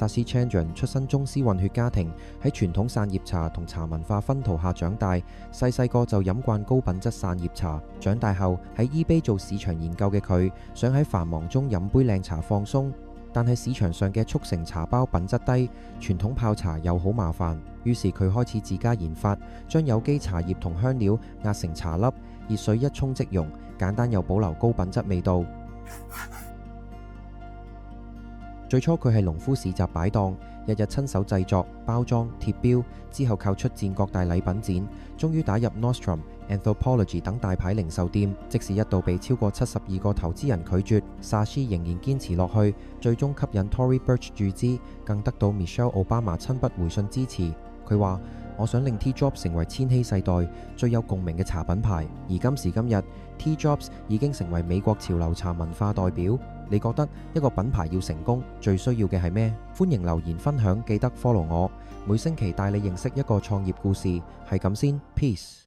Sashi Chandran 出身中斯混血家庭，喺傳統散葉茶同茶文化熏陶下長大，細個就飲慣高品質散葉茶。長大後喺 eBay 做市場研究嘅佢，想喺繁忙中飲杯靚茶放鬆，但係市場上嘅速成茶包品質低，傳統泡茶又好麻煩，於是佢開始自家研發，將有機茶葉同香料壓成茶粒，熱水一沖即溶，簡單又保留高品質味道。最初佢係農夫市集擺檔，日日親手製作、包裝、貼標，之後靠出戰各大禮品展，終於打入 Nordstrom、Anthropologie 等大牌零售店。即使一度被超過72個投資人拒絕，Sashi 仍然堅持落去，最終吸引 Tory Burch 注資，更得到 Michelle Obama 親筆回信支持。佢話：我想令 Tea Drops 成為千禧世代最有共鳴嘅茶品牌，而今時今日 Tea Drops 已經成為美國潮流茶文化代表。你覺得一個品牌要成功，最需要嘅係咩？歡迎留言分享，記得 follow 我，每星期帶你認識一個創業故事。係咁先，Peace。